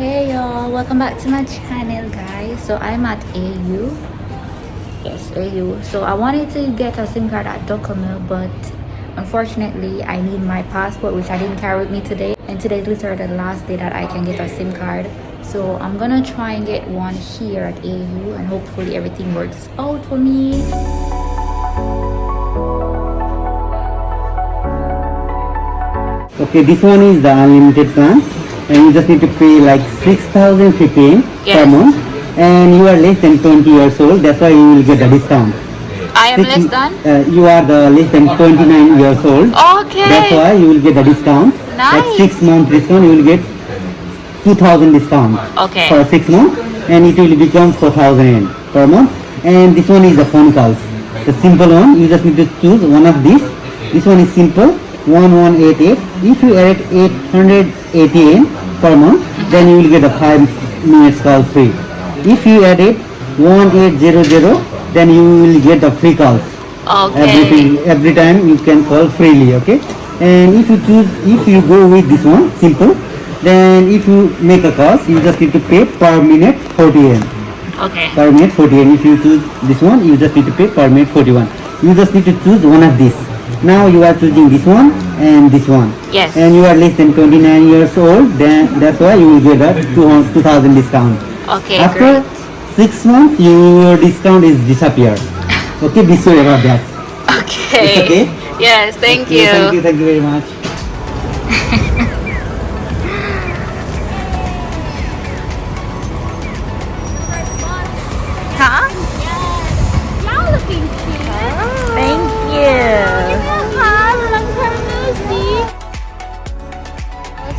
Hey y'all, welcome back to my channel guys. So I'm at AU. Yes, AU. So I wanted to get a SIM card at Yokohama, but unfortunately I need my passport, which I didn't carry with me today, and today's literally the last day that I can get a SIM card. So I'm gonna try and get one here at AU, and hopefully everything works out for me. Okay, this one is the unlimited plan, and you just need to pay like 6,015 per month, and you are less than 20 years old. That's why you will get a discount. I am less than? You are the less than 29 years old. Okay. That's why you will get a discount. Nice. Like 6 month discount, you will get 2,000 discount. Okay. For 6 months, and it will become 4,000 yen per month. And this one is the phone calls. The simple one, you just need to choose one of these. This one is simple. 1188. If you add 880 yen per month, then you will get a 5 minutes call free. If you add it 1800, then you will get the free calls. Okay. Every time you can call freely. Okay. And if you go with this one, simple, then if you make a call, you just need to pay per minute 40 yen. Okay. Per minute 40 yen. If you choose this one, you just need to pay per minute 41. You just need to choose one of these. Now you are choosing this one and this one. Yes. And you are less than 29 years old, then that's why you will get a 2,000 discount. Okay, After great. 6 months, your discount is disappear. Okay, be sure about that. Okay. It's okay? Yes, thank you. Thank you very much. Huh? Y'all looking cute. Thank you. Hi, long time no see.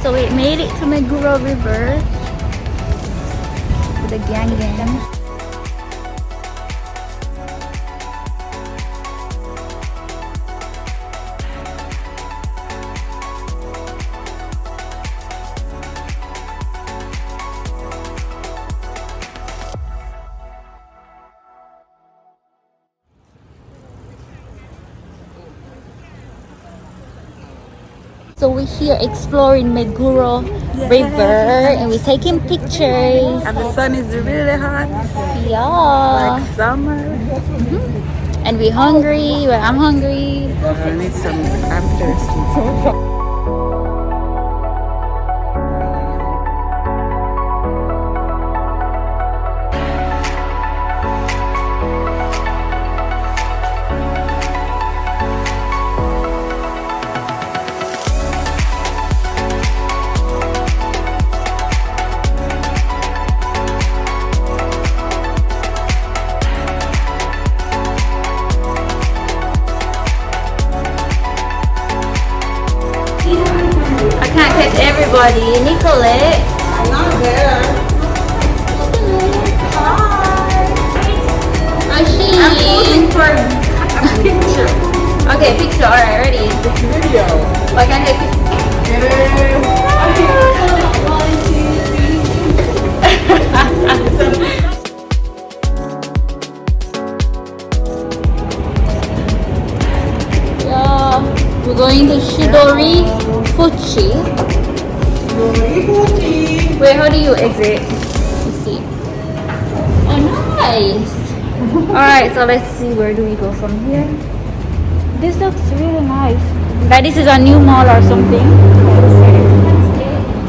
So we made it to Meguro River with the gang. So we're here exploring Meguro River and we're taking pictures. And the sun is really hot, Yeah. like summer. And we're hungry. Well, I'm hungry. I need some, I'm thirsty. I can't catch everybody. Nicolette. I'm not there. Ashi. I'm posing for a picture. Okay, picture. Alright, ready. Video. I can take it. Yeah, we're going to Chidorigafuchi. Wait, how do you exit? Let's see. Oh, nice. Alright, so let's see, where do we go from here? This looks really nice. Like this is a new mall or something.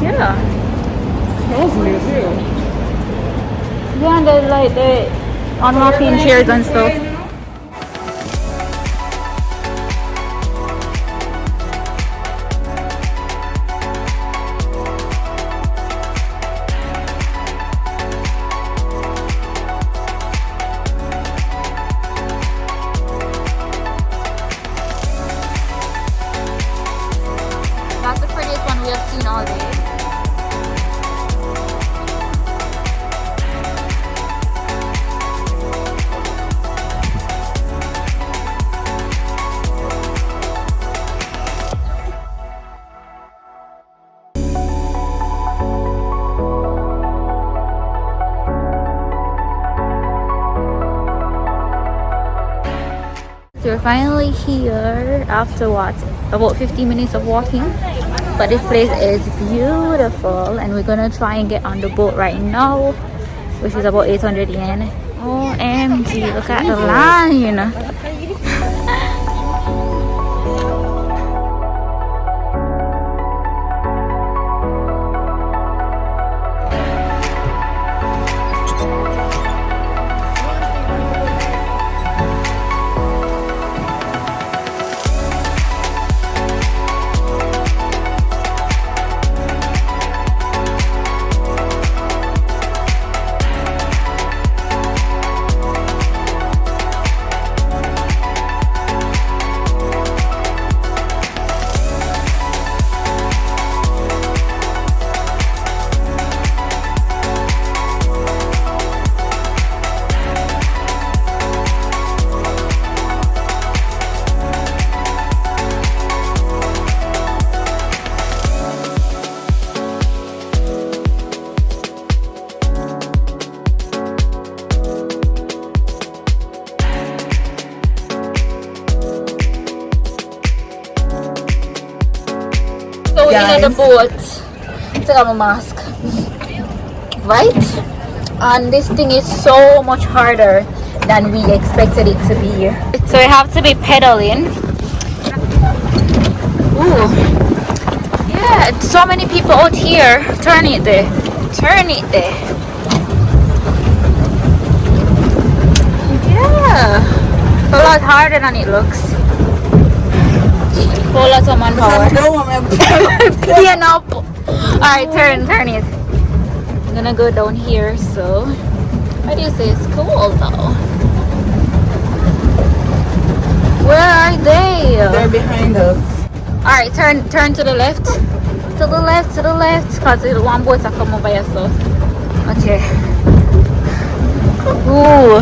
Yeah. Smells new too. Yeah, and there's like the unlocking chairs and stuff. That's the prettiest one we have seen all day. So we're finally here after what? About 15 minutes of walking. But this place is beautiful, and we're gonna try and get on the boat right now, which is about 800 yen. OMG, look at the line. So we're in the boat. Take off my mask. Right? And this thing is so much harder than we expected it to be. So we have to be pedaling. Ooh. Yeah, so many people out here. Turn it there. Turn it there. Yeah. A lot harder than it looks. Whole lot of manpower. Yeah, no. Alright, turn it. I'm gonna go down here, so what do you say? It's cool though. Where are they? They're behind us. Alright, turn to the left. To the left, cause the one boat are come over here, so okay. Ooh.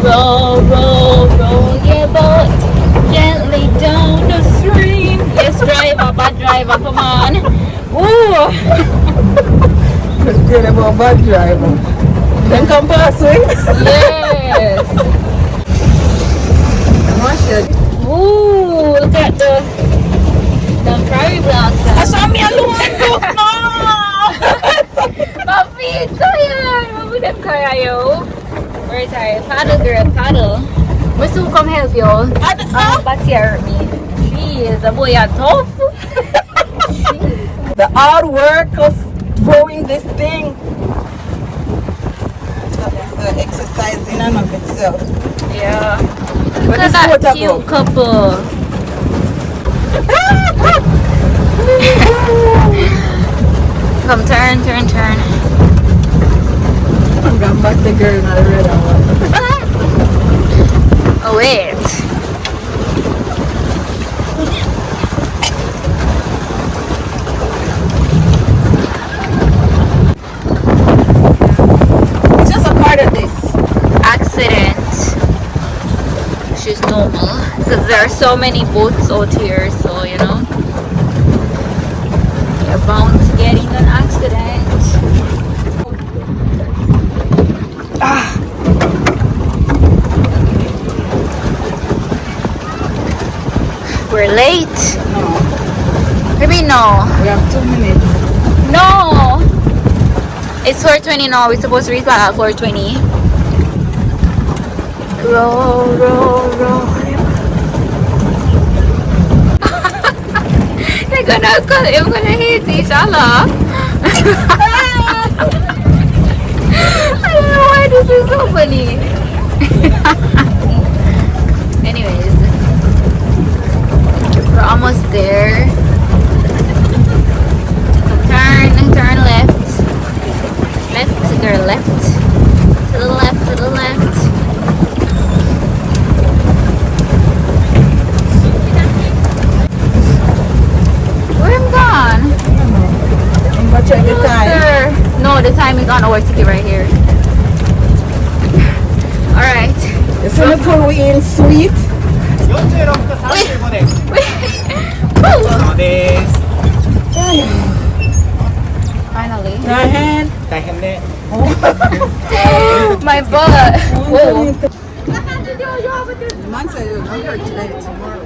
Roll, yeah, boat gently down the stream. Yes, driver, bad driver, come on. Ooh. It's good about bad driver. Then come past me. Yes. Ooh, look at the prairie blocks. I saw me alone. No. My feet tired. What would them carry you? Very tired. Paddle, girl, paddle. We soon come help you. But here hurt me. Jeez, the boy are tough. The hard work of throwing this thing. That's the exercise in and of itself. Yeah. Look at that cute couple. Come, turn. I'm going back the girl in the red one. Oh, wait. It's just a part of this. Accident. Which is normal. Because there are so many boats out here, so you know. You're bound to getting an accident. We're late. No. Maybe no. We have 2 minutes. No. It's 4:20 now. We're supposed to reach back at 4:20. Roll. They're gonna hit each other. I don't know why this is so funny. Anyways, we're almost there. Turn left. Left, girl, left. To the left. Where am I gone? I'm going to check the time. No, the time is on our ticket right here. Alright. It's going to pull we in sweet. 46と35です。 Finally. 大変。大変ね。 My butt. Whoa. Man said you're going to today tomorrow.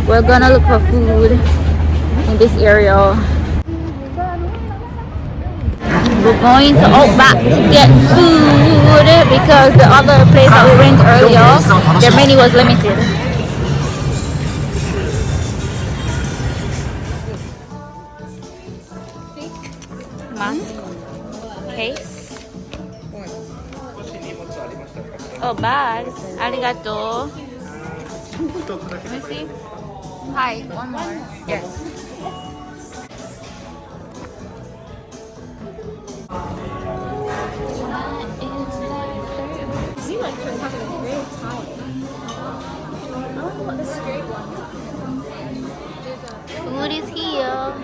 We're gonna look for food in this area. We're going to Outback to get food because the other place that we went earlier, their menu was limited. Mask, case. Oh, bags. Arigato. Let me see. Hi, one more. Yes. seem like you're having a great time. I don't know what the straight ones are. Food is here.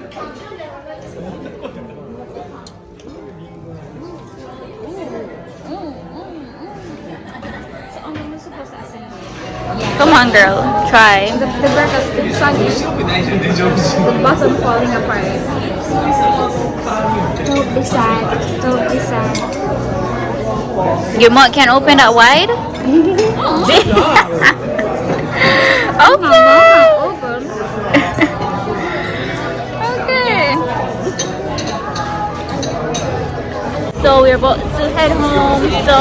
So, I'm supposed to ask anything. Come on, girl. Try. The breakfast is soggy. The bottom falling apart. Don't be sad. Don't be sad. Your mouth can open that wide? Okay. Open. Okay. So we're about to head home. So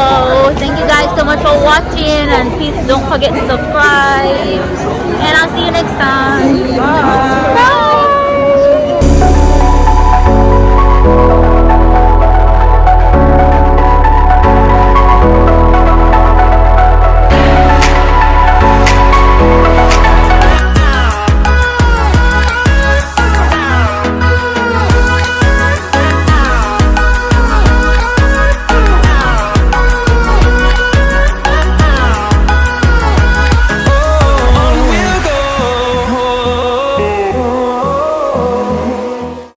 thank you guys so much for watching, and please don't forget to subscribe. And I'll see you next time.